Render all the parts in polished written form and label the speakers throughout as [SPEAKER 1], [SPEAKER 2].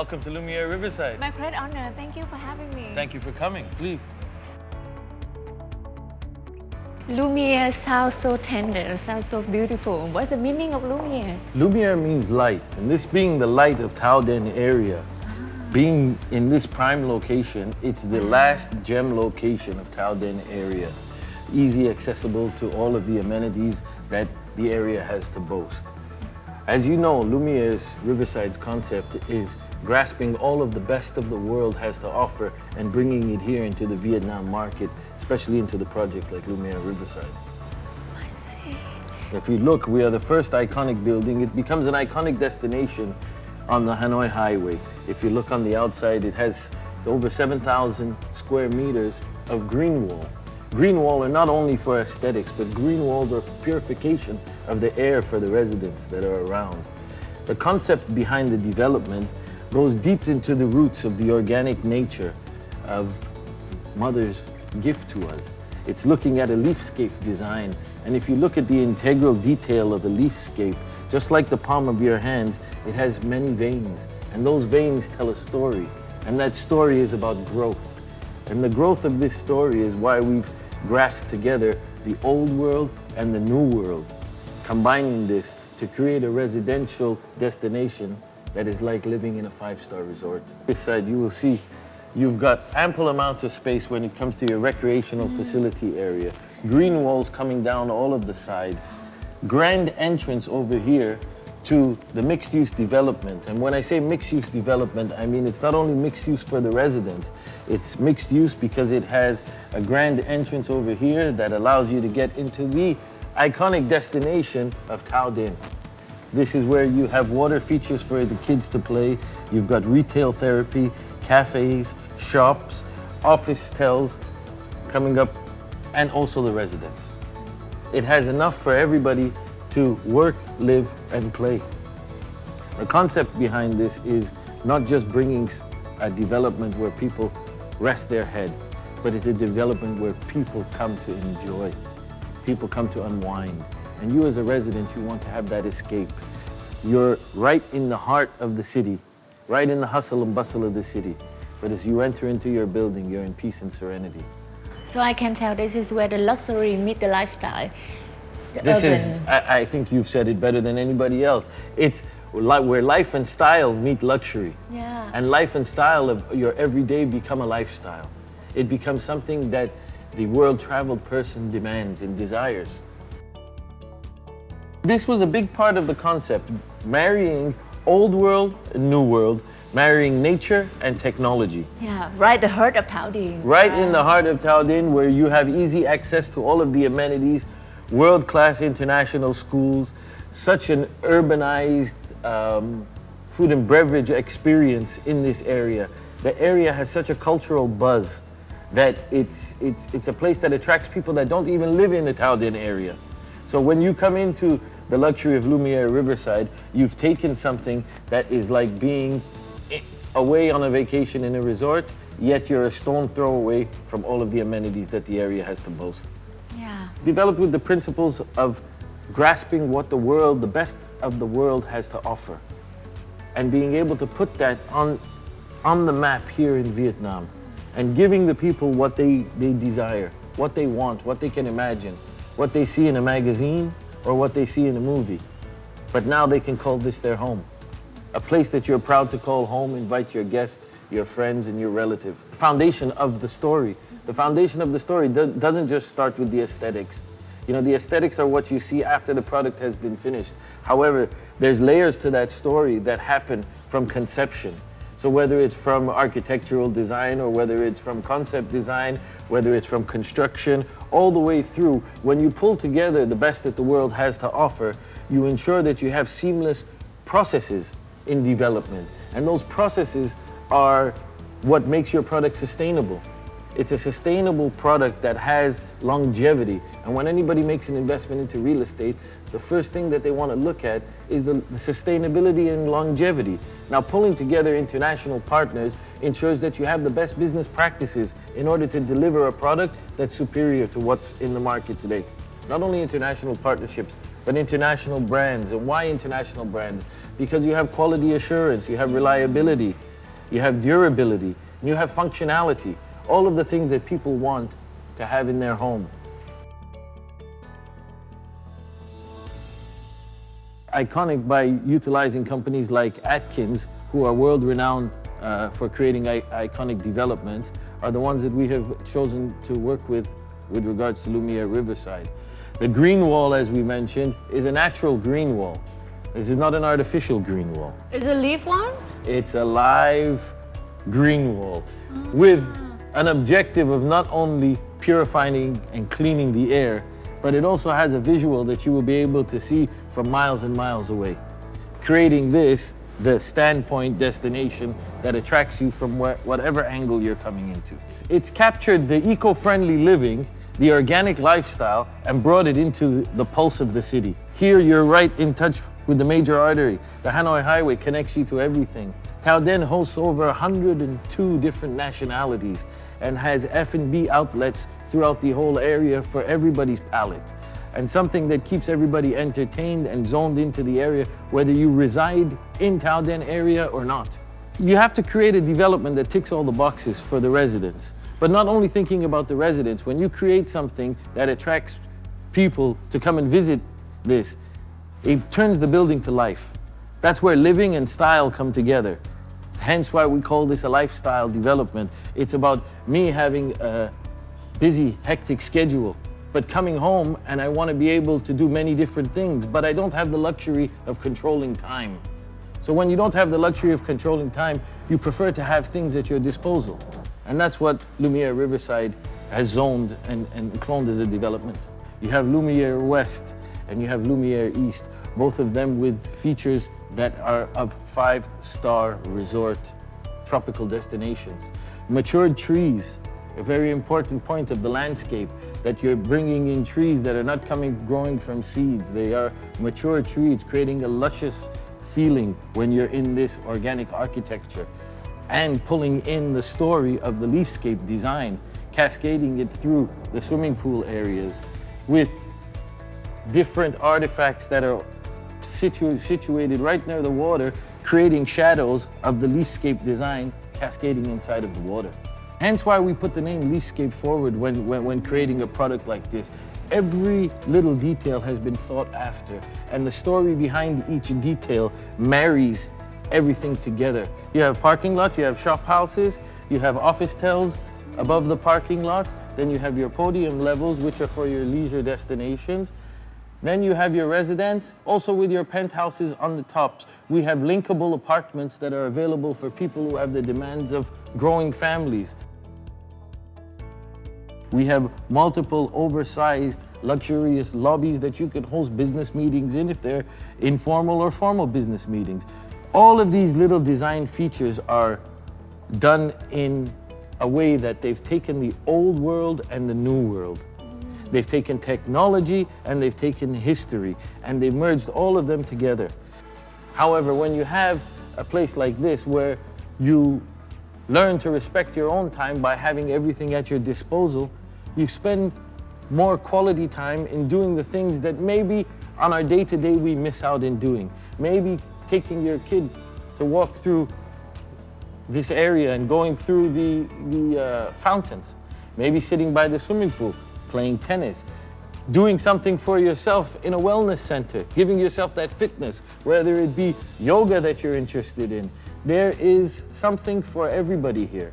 [SPEAKER 1] welcome to Lumière Riverside.
[SPEAKER 2] My great honor. Thank you for having me.
[SPEAKER 1] Thank you for coming. Please.
[SPEAKER 2] Lumière sounds so tender, sounds so beautiful. What's the meaning of Lumière?
[SPEAKER 1] Lumière means light, and this being the light of Thao Den area, being in this prime location, it's the last gem location of Thao Den area. Easy accessible to all of the amenities that the area has to boast. As you know, Lumière's Riverside's concept is grasping all of the best of the world has to offer and bringing it here into the Vietnam market, especially into the project like Lumière Riverside.
[SPEAKER 2] I see.
[SPEAKER 1] If you look, we are the first iconic building. It becomes an iconic destination on the Hanoi Highway. If you look on the outside, it's over 7,000 square meters of green wall. Green wall are not only for aesthetics, but green walls are purification of the air for the residents that are around. The concept behind the development goes deep into the roots of the organic nature of Mother's gift to us. It's looking at a leafscape design, and if you look at the integral detail of the leafscape, just like the palm of your hands, it has many veins, and those veins tell a story, and that story is about growth. And the growth of this story is why we've grasped together the old world and the new world, combining this to create a residential destination that is like living in a five-star resort. This side, you will see you've got ample amount of space when it comes to your recreational facility area. Green walls coming down all of the side. Grand entrance over here to the mixed-use development. And when I say mixed-use development, I mean it's not only mixed use for the residents, it's mixed use because it has a grand entrance over here that allows you to get into the iconic destination of Thao Den. This is where you have water features for the kids to play. You've got retail therapy, cafes, shops, office tells coming up, and also the residents. It has enough for everybody to work, live, and play. The concept behind this is not just bringing a development where people rest their head, but it's a development where people come to enjoy, people come to unwind. And you as a resident, you want to have that escape. You're right in the heart of the city, right in the hustle and bustle of the city. But as you enter into your building, you're in peace and serenity.
[SPEAKER 2] So I can tell this is where the luxury meet the lifestyle.
[SPEAKER 1] I think you've said it better than anybody else. It's like where life and style meet luxury.
[SPEAKER 2] Yeah.
[SPEAKER 1] And life and style of your everyday become a lifestyle. It becomes something that the world-traveled person demands and desires. This was a big part of the concept, marrying old world and new world, marrying nature and technology.
[SPEAKER 2] Yeah, right the heart of Thao Den.
[SPEAKER 1] Right in the heart of Thao Den, where you have easy access to all of the amenities, world-class international schools, such an urbanized food and beverage experience in this area. The area has such a cultural buzz that it's a place that attracts people that don't even live in the Thao Den area. So when you come into the luxury of Lumière Riverside, you've taken something that is like being away on a vacation in a resort, yet you're a stone throw away from all of the amenities that the area has to boast.
[SPEAKER 2] Yeah.
[SPEAKER 1] Developed with the principles of grasping what the world, the best of the world has to offer, and being able to put that on the map here in Vietnam, and giving the people what they desire, what they want, what they can imagine, what they see in a magazine or what they see in a movie. But now they can call this their home. A place that you're proud to call home, invite your guests, your friends, and your relative. The foundation of the story. The foundation of the story doesn't just start with the aesthetics. You know, the aesthetics are what you see after the product has been finished. However, there's layers to that story that happen from conception. So whether it's from architectural design or whether it's from concept design, whether it's from construction, all the way through, when you pull together the best that the world has to offer, you ensure that you have seamless processes in development. And those processes are what makes your product sustainable. It's a sustainable product that has longevity. And when anybody makes an investment into real estate, the first thing that they want to look at is the sustainability and longevity. Now, pulling together international partners ensures that you have the best business practices in order to deliver a product that's superior to what's in the market today. Not only international partnerships, but international brands. And why international brands? Because you have quality assurance, you have reliability, you have durability, and you have functionality. All of the things that people want to have in their home. Iconic by utilizing companies like Atkins, who are world-renowned for creating iconic developments, are the ones that we have chosen to work with regards to Lumière Riverside. The green wall, as we mentioned, is a natural green wall. This is not an artificial green wall.
[SPEAKER 2] Is it a leaf one?
[SPEAKER 1] It's a live green wall with an objective of not only purifying and cleaning the air, but it also has a visual that you will be able to see from miles and miles away, creating this the standpoint destination that attracts you from whatever angle you're coming into. It's captured the eco-friendly living, the organic lifestyle, and brought it into the pulse of the city. Here you're right in touch with the major artery. The Hanoi Highway connects you to everything. Thao Dien hosts over 102 different nationalities and has F&B outlets throughout the whole area for everybody's palate. And something that keeps everybody entertained and zoned into the area, whether you reside in Thao Dien area or not. You have to create a development that ticks all the boxes for the residents. But not only thinking about the residents, when you create something that attracts people to come and visit this, it turns the building to life. That's where living and style come together. Hence why we call this a lifestyle development. It's about me having a busy, hectic schedule, but coming home and I want to be able to do many different things, but I don't have the luxury of controlling time. So when you don't have the luxury of controlling time, you prefer to have things at your disposal. And that's what Lumière Riverside has zoned and cloned as a development. You have Lumière West and you have Lumière East, both of them with features that are of 5-star resort tropical destinations. Matured trees, a very important point of the landscape, that you're bringing in trees that are not growing from seeds. They are mature trees, creating a luscious feeling when you're in this organic architecture, and pulling in the story of the leafscape design, cascading it through the swimming pool areas with different artifacts that are situated right near the water, creating shadows of the leafscape design cascading inside of the water. Hence why we put the name Leafscape forward when creating a product like this. Every little detail has been thought after, and the story behind each detail marries everything together. You have parking lots, you have shop houses, you have office tels above the parking lots, then you have your podium levels, which are for your leisure destinations. Then you have your residence, also with your penthouses on the tops. We have linkable apartments that are available for people who have the demands of growing families. We have multiple oversized, luxurious lobbies that you can host business meetings in if they're informal or formal business meetings. All of these little design features are done in a way that they've taken the old world and the new world. They've taken technology and they've taken history, and they've merged all of them together. However, when you have a place like this where you learn to respect your own time by having everything at your disposal, you spend more quality time in doing the things that maybe on our day-to-day we miss out in doing. Maybe taking your kid to walk through this area and going through the fountains. Maybe sitting by the swimming pool, playing tennis. Doing something for yourself in a wellness center, giving yourself that fitness, whether it be yoga that you're interested in. There is something for everybody here.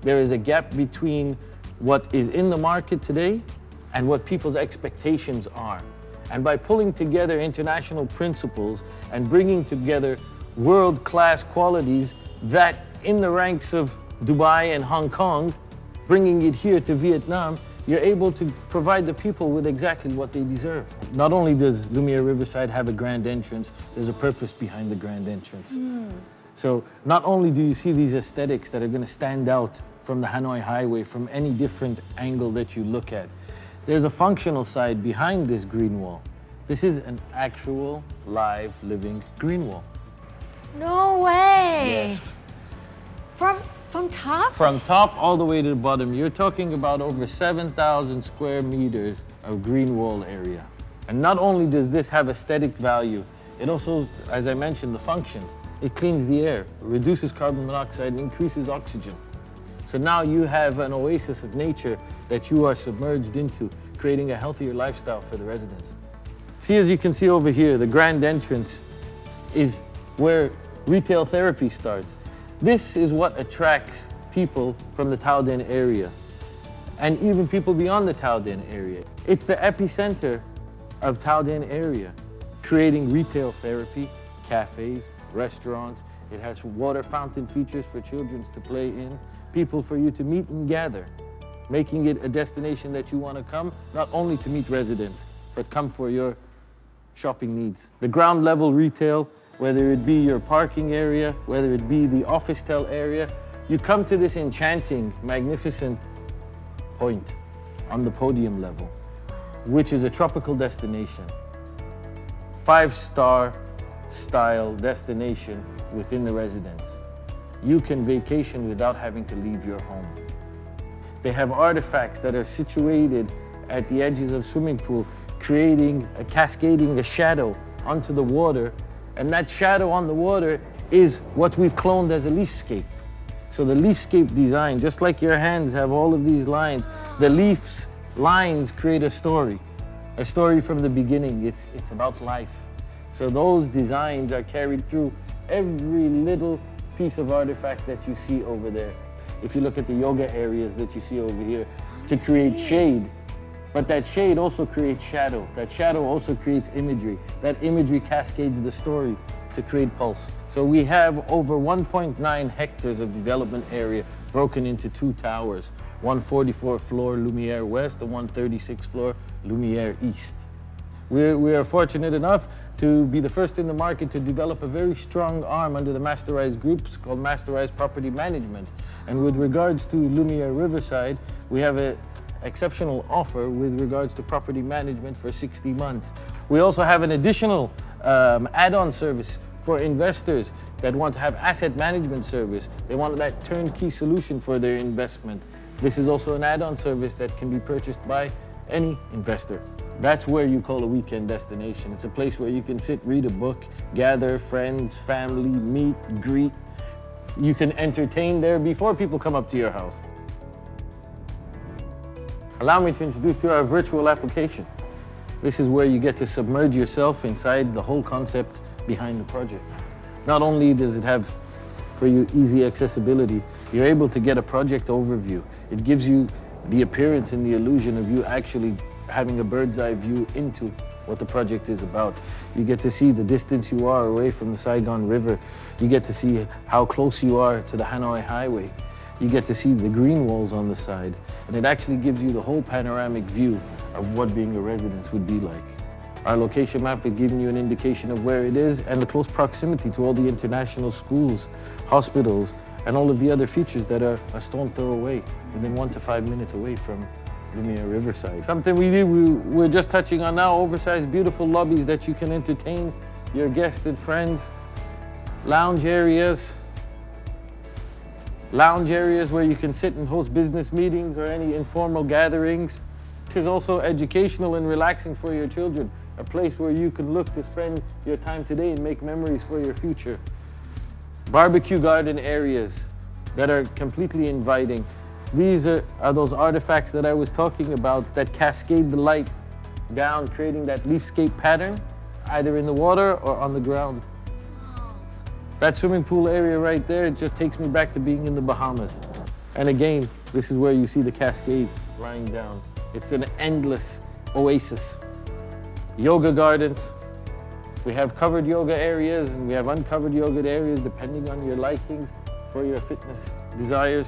[SPEAKER 1] There is a gap between what is in the market today and what people's expectations are. And by pulling together international principles and bringing together world-class qualities that in the ranks of Dubai and Hong Kong, bringing it here to Vietnam, you're able to provide the people with exactly what they deserve. Not only does Lumière Riverside have a grand entrance, there's a purpose behind the grand entrance. So not only do you see these aesthetics that are going to stand out from the Hanoi Highway from any different angle that you look at, there's a functional side behind this green wall. This is an actual, live, living green wall.
[SPEAKER 2] No way!
[SPEAKER 1] Yes.
[SPEAKER 2] From top?
[SPEAKER 1] From top all the way to the bottom, you're talking about over 7,000 square meters of green wall area. And not only does this have aesthetic value, it also, as I mentioned, the function. It cleans the air, reduces carbon monoxide, and increases oxygen. So now you have an oasis of nature that you are submerged into, creating a healthier lifestyle for the residents. See, as you can see over here, the grand entrance is where retail therapy starts. This is what attracts people from the Taoden area, and even people beyond the Taoden area. It's the epicenter of Taoden area, creating retail therapy, cafes, restaurants. It has water fountain features for children to play in, people for you to meet and gather, making it a destination that you want to come, not only to meet residents, but come for your shopping needs. The ground level retail, whether it be your parking area, whether it be the office-tel area, you come to this enchanting, magnificent point on the podium level, which is a tropical destination. 5-star style destination within the residence. You can vacation without having to leave your home. They have artifacts that are situated at the edges of swimming pool, cascading a shadow onto the water, and that shadow on the water is what we've cloned as a leafscape. So the leafscape design, just like your hands have all of these lines, the leaves lines create a story from the beginning. It's about life. So those designs are carried through every little piece of artifact that you see over there. If you look at the yoga areas that you see over here, to create shade, but that shade also creates shadow. That shadow also creates imagery. That imagery cascades the story to create pulse. So we have over 1.9 hectares of development area broken into 2 towers, 144th floor LUMIÈRE West and 136th floor LUMIÈRE East. We are fortunate enough to be the first in the market to develop a very strong arm under the Masterise groups called Masterise Property Management. And with regards to LUMIÈRE Riverside, we have an exceptional offer with regards to property management for 60 months. We also have an additional add-on service for investors that want to have asset management service. They want that turnkey solution for their investment. This is also an add-on service that can be purchased by any investor. That's where you call a weekend destination. It's a place where you can sit, read a book, gather friends, family, meet, greet. You can entertain there before people come up to your house. Allow me to introduce you to our virtual application. This is where you get to submerge yourself inside the whole concept behind the project. Not only does it have for you easy accessibility, you're able to get a project overview. It gives you the appearance and the illusion of you actually having a bird's eye view into what the project is about. You get to see the distance you are away from the Saigon River. You get to see how close you are to the Hanoi Highway. You get to see the green walls on the side. And it actually gives you the whole panoramic view of what being a residence would be like. Our location map is giving you an indication of where it is and the close proximity to all the international schools, hospitals, and all of the other features that are a stone throw away, within 1 to 5 minutes away from LUMIÈRE Riverside. Something we're just touching on now, oversized, beautiful lobbies that you can entertain your guests and friends, lounge areas where you can sit and host business meetings or any informal gatherings. This is also educational and relaxing for your children, a place where you can look to spend your time today and make memories for your future. Barbecue garden areas that are completely inviting. These are those artifacts that I was talking about that cascade the light down, creating that leafscape pattern, either in the water or on the ground. That swimming pool area right there, it just takes me back to being in the Bahamas. And again, this is where you see the cascade lying down. It's an endless oasis. Yoga gardens. We have covered yoga areas and we have uncovered yoga areas depending on your likings for your fitness desires.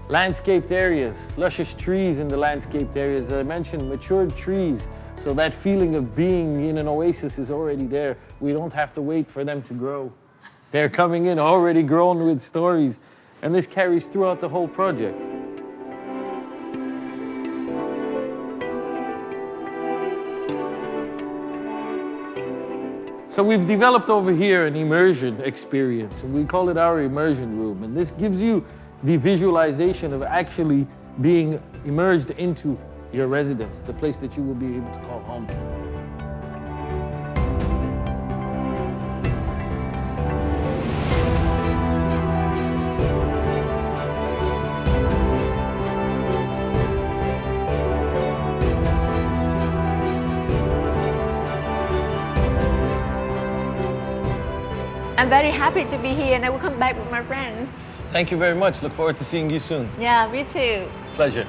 [SPEAKER 1] Landscaped areas, luscious trees in the landscaped areas. As I mentioned, matured trees. So that feeling of being in an oasis is already there. We don't have to wait for them to grow. They're coming in already grown with stories. And this carries throughout the whole project. So we've developed over here an immersion experience, and we call it our immersion room. And this gives you the visualization of actually being immersed into your residence, the place that you will be able to call home.
[SPEAKER 2] I'm very happy to be here and I will come back with my friends.
[SPEAKER 1] Thank you very much. Look forward to seeing you soon.
[SPEAKER 2] Yeah, me too.
[SPEAKER 1] Pleasure.